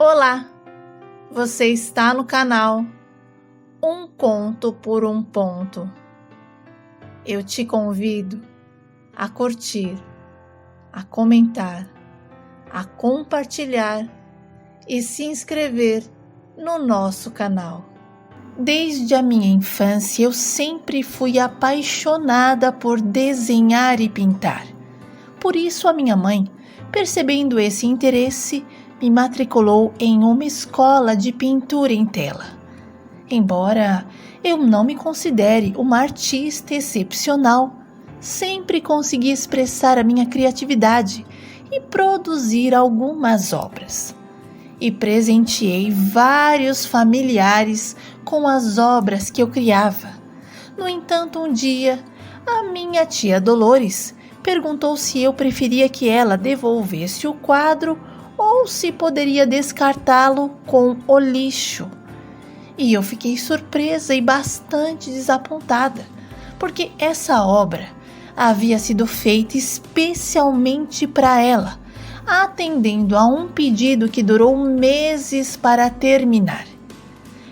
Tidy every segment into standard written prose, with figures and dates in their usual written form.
Olá, você está no canal Um Conto por um Ponto. Eu te convido a curtir, a comentar, a compartilhar e se inscrever no nosso canal. Desde a minha infância eu sempre fui apaixonada por desenhar e pintar. Por isso a minha mãe, percebendo esse interesse, me matriculou em uma escola de pintura em tela. Embora eu não me considere uma artista excepcional, sempre consegui expressar a minha criatividade e produzir algumas obras. E presenteei vários familiares com as obras que eu criava. No entanto, um dia, a minha tia Dolores perguntou se eu preferia que ela devolvesse o quadro ou se poderia descartá-lo com o lixo. E eu fiquei surpresa e bastante desapontada, porque essa obra havia sido feita especialmente para ela, atendendo a um pedido que durou meses para terminar.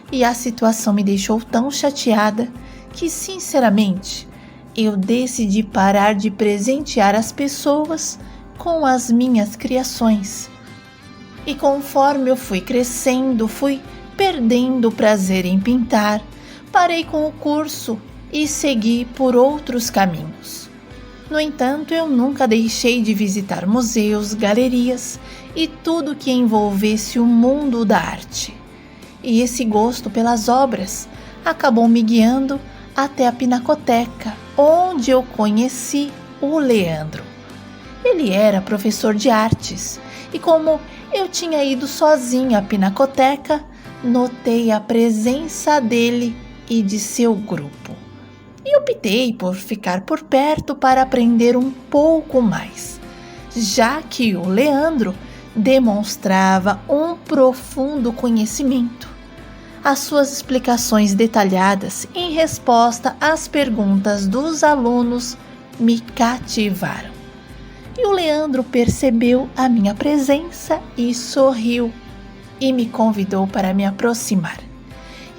E a situação me deixou tão chateada que, sinceramente, eu decidi parar de presentear as pessoas com as minhas criações. E conforme eu fui crescendo, fui perdendo o prazer em pintar, parei com o curso e segui por outros caminhos. No entanto, eu nunca deixei de visitar museus, galerias e tudo que envolvesse o mundo da arte. E esse gosto pelas obras acabou me guiando até a Pinacoteca, onde eu conheci o Leandro. Ele era professor de artes e, como eu tinha ido sozinha à Pinacoteca, notei a presença dele e de seu grupo. E optei por ficar por perto para aprender um pouco mais, já que o Leandro demonstrava um profundo conhecimento. As suas explicações detalhadas em resposta às perguntas dos alunos me cativaram. E o Leandro percebeu a minha presença e sorriu e me convidou para me aproximar.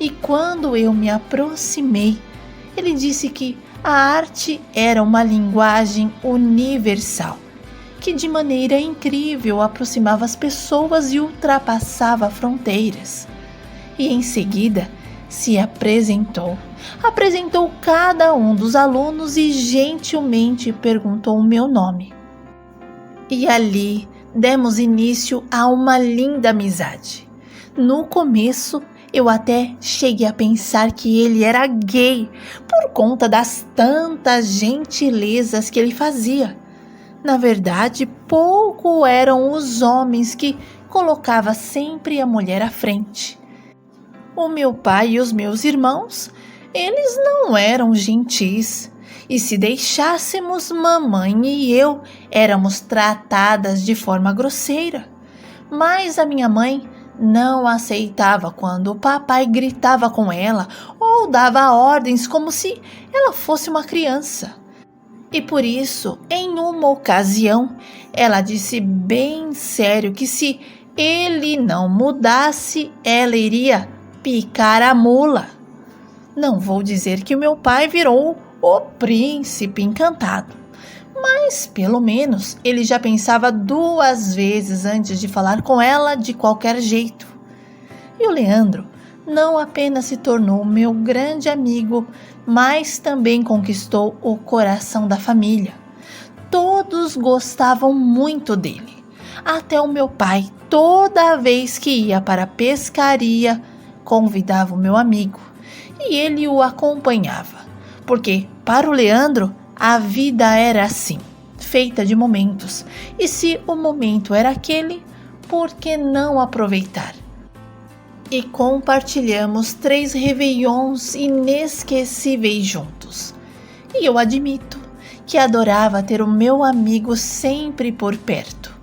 E quando eu me aproximei, ele disse que a arte era uma linguagem universal, que de maneira incrível aproximava as pessoas e ultrapassava fronteiras. E em seguida se apresentou cada um dos alunos e gentilmente perguntou o meu nome. E ali demos início a uma linda amizade. No começo, eu até cheguei a pensar que ele era gay por conta das tantas gentilezas que ele fazia. Na verdade, pouco eram os homens que colocava sempre a mulher à frente. O meu pai e os meus irmãos, eles não eram gentis. E se deixássemos, mamãe e eu éramos tratadas de forma grosseira. Mas a minha mãe não aceitava quando o papai gritava com ela ou dava ordens como se ela fosse uma criança. E por isso, em uma ocasião, ela disse bem sério que se ele não mudasse, ela iria picar a mula. Não vou dizer que o meu pai virou o príncipe encantado, mas pelo menos ele já pensava 2 vezes antes de falar com ela de qualquer jeito. E o Leandro não apenas se tornou meu grande amigo, mas também conquistou o coração da família. Todos gostavam muito dele. Até o meu pai, toda vez que ia para a pescaria, convidava o meu amigo e ele o acompanhava. Porque, para o Leandro, a vida era assim, feita de momentos. E se o momento era aquele, por que não aproveitar? E compartilhamos 3 réveillons inesquecíveis juntos. E eu admito que adorava ter o meu amigo sempre por perto.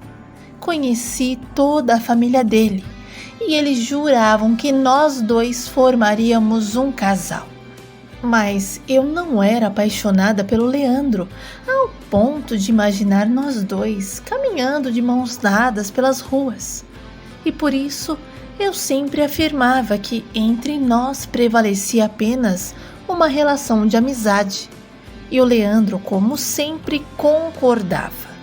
Conheci toda a família dele e eles juravam que nós 2 formaríamos um casal. Mas eu não era apaixonada pelo Leandro, ao ponto de imaginar nós 2 caminhando de mãos dadas pelas ruas. e por isso eu sempre afirmava que entre nós prevalecia apenas uma relação de amizade, e o Leandro, como sempre, concordava.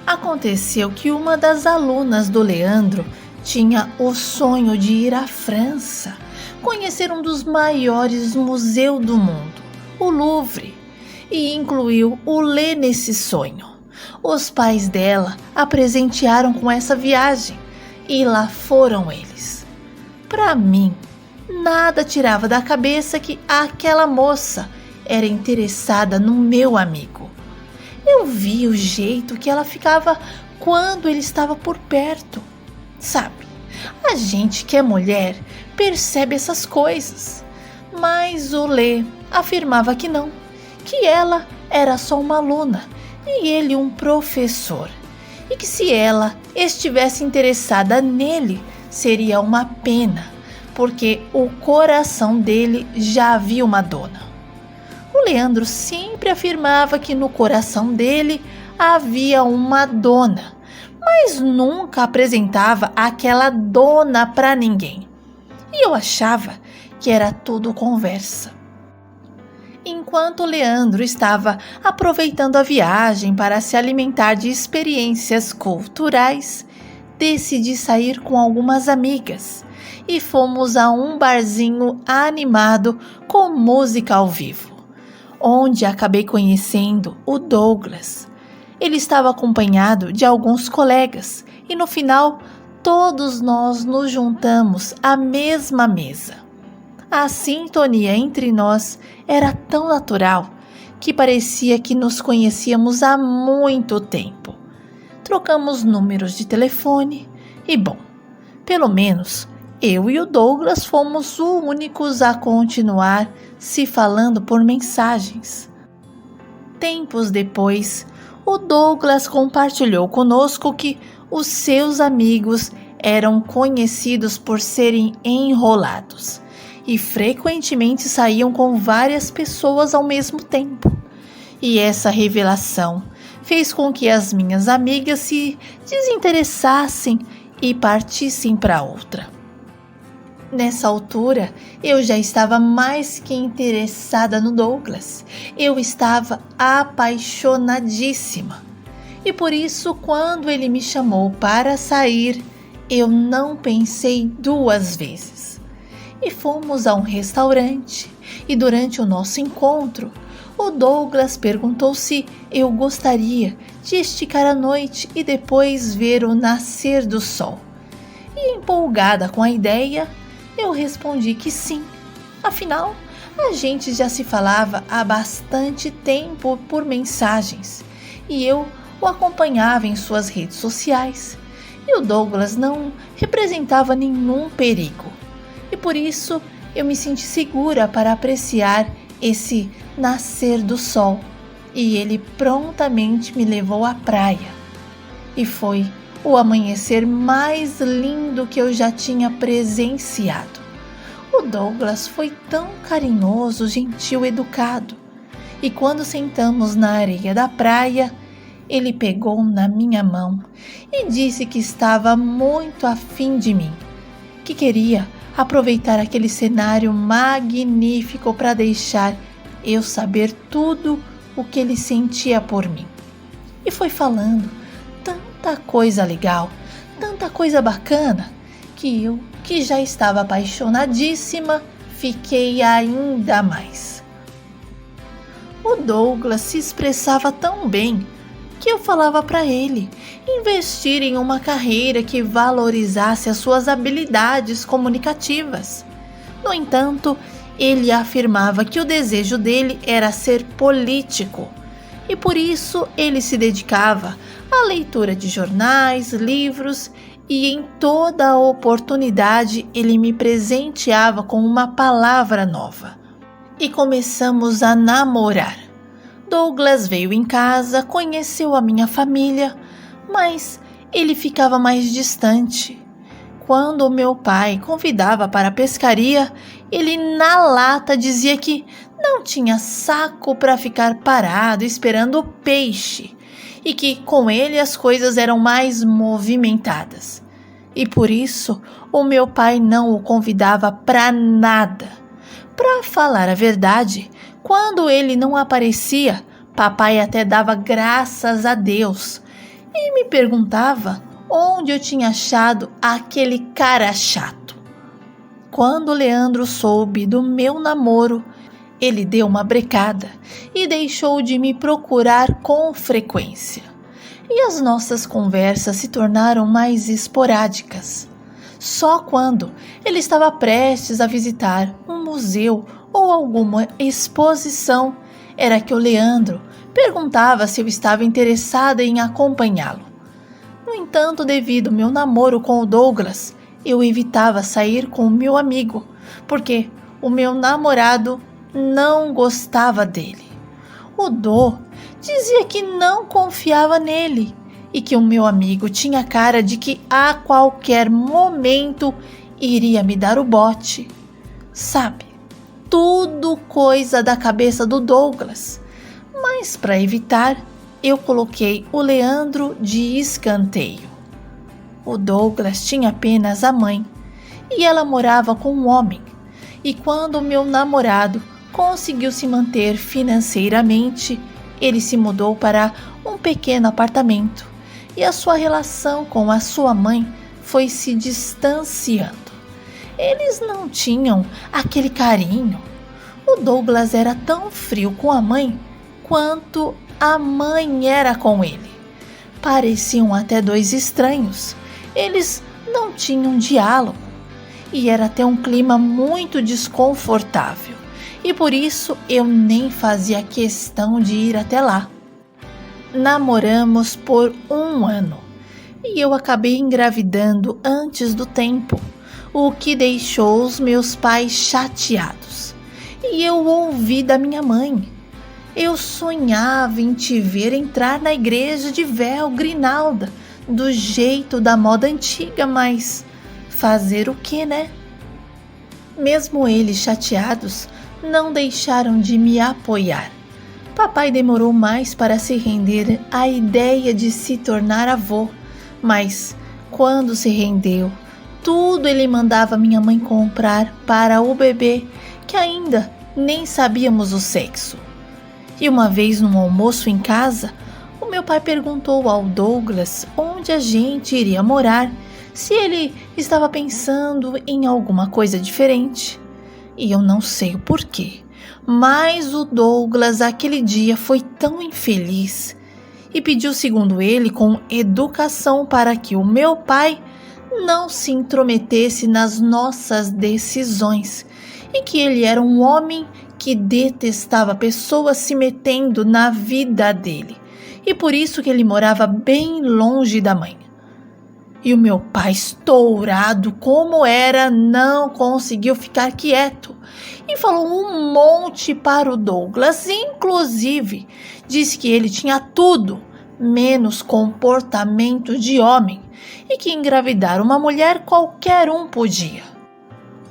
Aconteceu que uma das alunas do Leandro tinha o sonho de ir à França, conhecer um dos maiores museus do mundo, o Louvre, e incluiu o Lê nesse sonho. Os pais dela a presentearam com essa viagem e lá foram eles. Para mim, nada tirava da cabeça que aquela moça era interessada no meu amigo. Eu vi o jeito que ela ficava quando ele estava por perto. Sabe, a gente que é mulher percebe essas coisas. Mas o Lê afirmava que não, que ela era só uma aluna e ele um professor. E que se ela estivesse interessada nele, seria uma pena, porque o coração dele já havia uma dona. O Leandro sempre afirmava que no coração dele havia uma dona, mas nunca apresentava aquela dona para ninguém. E eu achava que era tudo conversa. Enquanto Leandro estava aproveitando a viagem para se alimentar de experiências culturais, decidi sair com algumas amigas e fomos a um barzinho animado com música ao vivo, onde acabei conhecendo o Douglas. Ele estava acompanhado de alguns colegas e no final todos nós nos juntamos à mesma mesa. A sintonia entre nós era tão natural que parecia que nos conhecíamos há muito tempo. Trocamos números de telefone e, bom, pelo menos eu e o Douglas fomos os únicos a continuar se falando por mensagens. Tempos depois, o Douglas compartilhou conosco que os seus amigos eram conhecidos por serem enrolados e frequentemente saíam com várias pessoas ao mesmo tempo. E essa revelação fez com que as minhas amigas se desinteressassem e partissem para outra. Nessa altura, eu já estava mais que interessada no Douglas. Eu estava apaixonadíssima. E por isso, quando ele me chamou para sair, eu não pensei duas vezes. E fomos a um restaurante. E durante o nosso encontro, o Douglas perguntou se eu gostaria de esticar a noite e depois ver o nascer do sol. E empolgada com a ideia, eu respondi que sim. Afinal, a gente já se falava há bastante tempo por mensagens e eu o acompanhava em suas redes sociais. E o Douglas não representava nenhum perigo. E por isso eu me senti segura para apreciar esse nascer do sol. E ele prontamente me levou à praia. E foi o amanhecer mais lindo que eu já tinha presenciado. O Douglas foi tão carinhoso, gentil, educado. E quando sentamos na areia da praia, ele pegou na minha mão e disse que estava muito afim de mim, que queria aproveitar aquele cenário magnífico para deixar eu saber tudo o que ele sentia por mim. E foi falando tanta coisa legal, tanta coisa bacana, que eu, que já estava apaixonadíssima, fiquei ainda mais. O Douglas se expressava tão bem que eu falava para ele investir em uma carreira que valorizasse as suas habilidades comunicativas. No entanto, ele afirmava que o desejo dele era ser político e por isso ele se dedicava à leitura de jornais, livros e em toda oportunidade ele me presenteava com uma palavra nova. E começamos a namorar. Douglas veio em casa, conheceu a minha família, mas ele ficava mais distante. Quando o meu pai convidava para a pescaria, ele na lata dizia que não tinha saco para ficar parado esperando o peixe e que com ele as coisas eram mais movimentadas. e por isso o meu pai não o convidava para nada. Para falar a verdade, quando ele não aparecia, papai até dava graças a Deus e me perguntava onde eu tinha achado aquele cara chato. Quando Leandro soube do meu namoro, ele deu uma brecada e deixou de me procurar com frequência. E as nossas conversas se tornaram mais esporádicas. Só quando ele estava prestes a visitar um museu ou alguma exposição era que o Leandro perguntava se eu estava interessada em acompanhá-lo. No entanto, devido ao meu namoro com o Douglas, eu evitava sair com o meu amigo, porque o meu namorado não gostava dele. O Dô dizia que não confiava nele e que o meu amigo tinha cara de que a qualquer momento iria me dar o bote. Sabe, tudo coisa da cabeça do Douglas. Mas para evitar, eu coloquei o Leandro de escanteio. O Douglas tinha apenas a mãe e ela morava com um homem. E quando o meu namorado conseguiu se manter financeiramente, ele se mudou para um pequeno apartamento e a sua relação com a sua mãe foi se distanciando. Eles não tinham aquele carinho. O Douglas era tão frio com a mãe quanto a mãe era com ele. Pareciam até dois estranhos. Eles não tinham diálogo e era até um clima muito desconfortável. E por isso eu nem fazia questão de ir até lá. Namoramos por 1 ano e eu acabei engravidando antes do tempo, o que deixou os meus pais chateados. E eu ouvi da minha mãe: eu sonhava em te ver entrar na igreja de véu grinalda, do jeito da moda antiga, mas fazer o que, né? Mesmo eles chateados, não deixaram de me apoiar. Papai demorou mais para se render à ideia de se tornar avô, mas quando se rendeu, tudo ele mandava minha mãe comprar para o bebê, que ainda nem sabíamos o sexo. E uma vez num almoço em casa, o meu pai perguntou ao Douglas onde a gente iria morar, se ele estava pensando em alguma coisa diferente. E eu não sei o porquê, mas o Douglas aquele dia foi tão infeliz e pediu, segundo ele, com educação para que o meu pai não se intrometesse nas nossas decisões e que ele era um homem que detestava pessoas se metendo na vida dele e por isso que ele morava bem longe da mãe. E o meu pai, estourado como era, não conseguiu ficar quieto e falou um monte para o Douglas. Inclusive, disse que ele tinha tudo, menos comportamento de homem e que engravidar uma mulher qualquer um podia.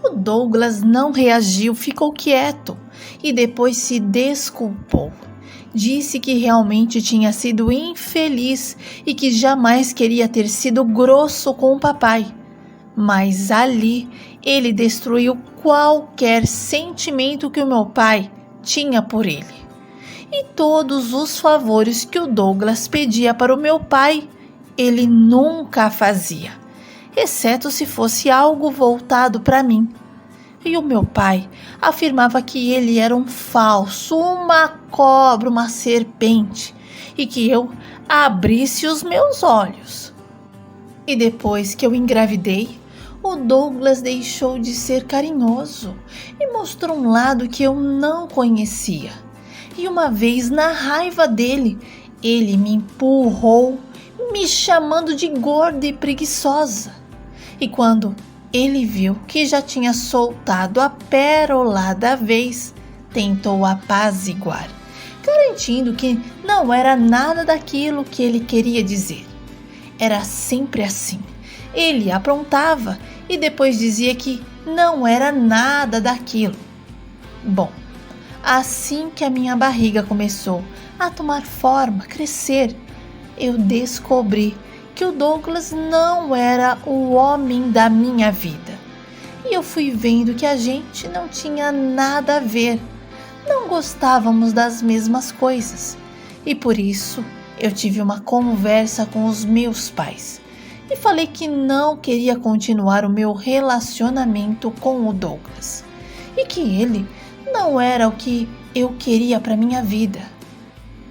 O Douglas não reagiu, ficou quieto e depois se desculpou. Disse que realmente tinha sido infeliz e que jamais queria ter sido grosso com o papai. Mas ali ele destruiu qualquer sentimento que o meu pai tinha por ele. E todos os favores que o Douglas pedia para o meu pai, ele nunca fazia, exceto se fosse algo voltado para mim. E o meu pai afirmava que ele era um falso, uma cobra, uma serpente, e que eu abrisse os meus olhos. E depois que eu engravidei, o Douglas deixou de ser carinhoso e mostrou um lado que eu não conhecia. E uma vez, na raiva dele, ele me empurrou, me chamando de gorda e preguiçosa. E quando ele viu que já tinha soltado a pérola da vez, tentou apaziguar, garantindo que não era nada daquilo que ele queria dizer. Era sempre assim. Ele aprontava e depois dizia que não era nada daquilo. Bom, assim que a minha barriga começou a tomar forma, crescer, eu descobri que o Douglas não era o homem da minha vida. E eu fui vendo que a gente não tinha nada a ver. Não gostávamos das mesmas coisas. E por isso eu tive uma conversa com os meus pais. E falei que não queria continuar o meu relacionamento com o Douglas. E que ele não era o que eu queria para minha vida.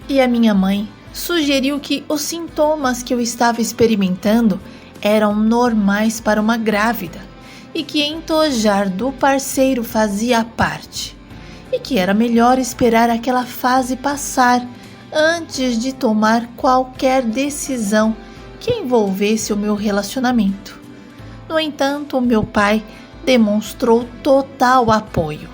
E a minha mãe sugeriu que os sintomas que eu estava experimentando eram normais para uma grávida e que entojar do parceiro fazia parte e que era melhor esperar aquela fase passar antes de tomar qualquer decisão que envolvesse o meu relacionamento. No entanto, meu pai demonstrou total apoio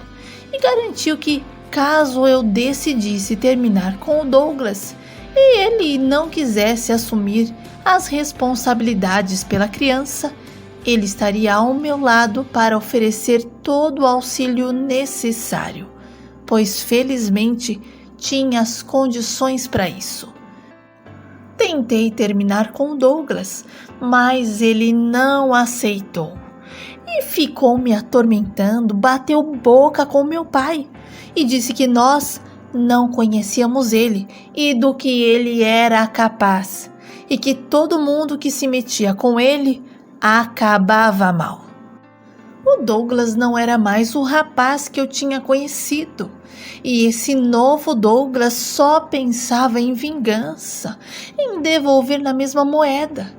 e garantiu que, caso eu decidisse terminar com o Douglas e ele não quisesse assumir as responsabilidades pela criança, ele estaria ao meu lado para oferecer todo o auxílio necessário, pois felizmente tinha as condições para isso. Tentei terminar com o Douglas, mas ele não aceitou e ficou me atormentando, bateu boca com meu pai e disse que nós não conhecíamos ele e do que ele era capaz e que todo mundo que se metia com ele acabava mal. O Douglas não era mais o rapaz que eu tinha conhecido. E esse novo Douglas só pensava em vingança, em devolver na mesma moeda.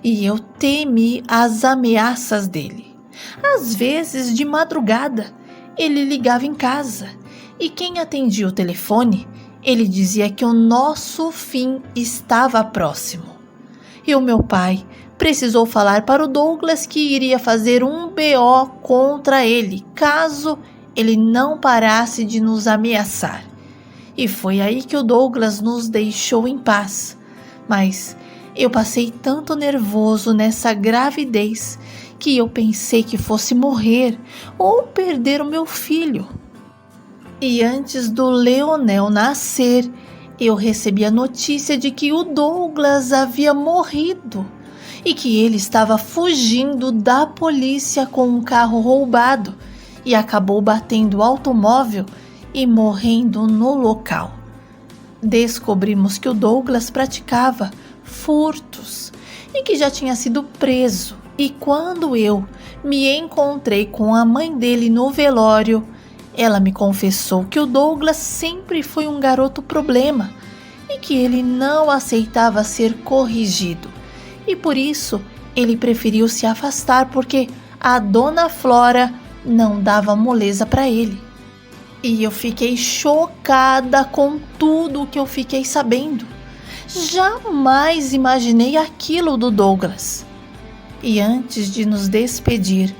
E eu temi as ameaças dele. Às vezes, de madrugada, ele ligava em casa. E quem atendia o telefone, ele dizia que o nosso fim estava próximo. E o meu pai precisou falar para o Douglas que iria fazer um BO contra ele, caso ele não parasse de nos ameaçar. E foi aí que o Douglas nos deixou em paz. Mas eu passei tanto nervoso nessa gravidez que eu pensei que fosse morrer ou perder o meu filho. E antes do Leonel nascer, eu recebi a notícia de que o Douglas havia morrido e que ele estava fugindo da polícia com um carro roubado e acabou batendo o automóvel e morrendo no local. Descobrimos que o Douglas praticava furtos e que já tinha sido preso. E quando eu me encontrei com a mãe dele no velório, ela me confessou que o Douglas sempre foi um garoto problema e que ele não aceitava ser corrigido. E por isso ele preferiu se afastar porque a dona Flora não dava moleza para ele. E eu fiquei chocada com tudo o que eu fiquei sabendo. Jamais imaginei aquilo do Douglas. E antes de nos despedir,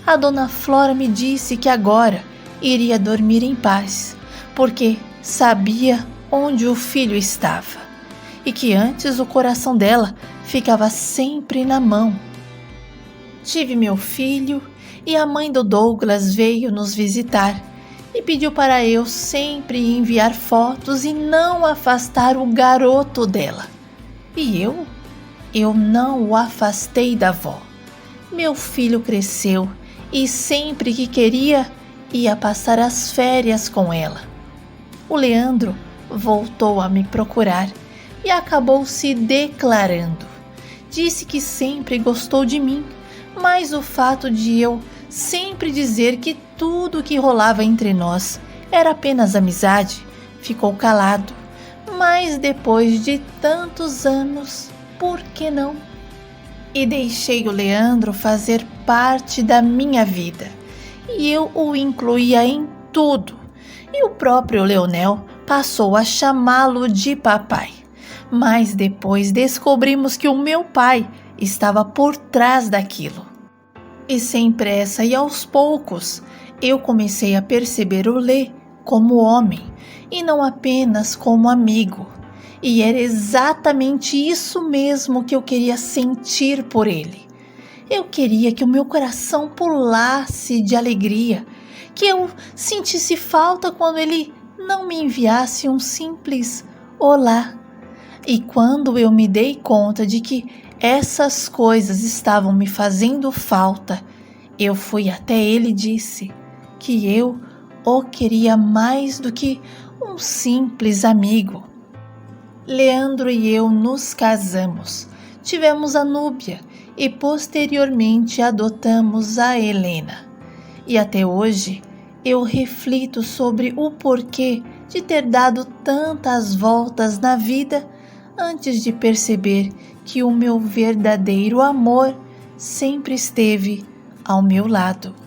a dona Flora me disse que agora iria dormir em paz, porque sabia onde o filho estava e que antes o coração dela ficava sempre na mão. Tive meu filho e a mãe do Douglas veio nos visitar e pediu para eu sempre enviar fotos e não afastar o garoto dela. E eu não o afastei da avó. Meu filho cresceu e sempre que queria ia passar as férias com ela. O Leandro voltou a me procurar e acabou se declarando. Disse que sempre gostou de mim, mas o fato de eu sempre dizer que tudo que rolava entre nós era apenas amizade, ficou calado. Mas depois de tantos anos, por que não? E deixei o Leandro fazer parte da minha vida. E eu o incluía em tudo. E o próprio Leonel passou a chamá-lo de papai. Mas depois descobrimos que o meu pai estava por trás daquilo. E sem pressa e aos poucos, eu comecei a perceber o Lê como homem e não apenas como amigo. E era exatamente isso mesmo que eu queria sentir por ele. Eu queria que o meu coração pulasse de alegria, que eu sentisse falta quando ele não me enviasse um simples olá. E quando eu me dei conta de que Essas coisas estavam me fazendo falta. Eu fui até ele e disse que eu o queria mais do que um simples amigo. Leandro e eu nos casamos, tivemos a Núbia e posteriormente adotamos a Helena. E até hoje eu reflito sobre o porquê de ter dado tantas voltas na vida antes de perceber que o meu verdadeiro amor sempre esteve ao meu lado.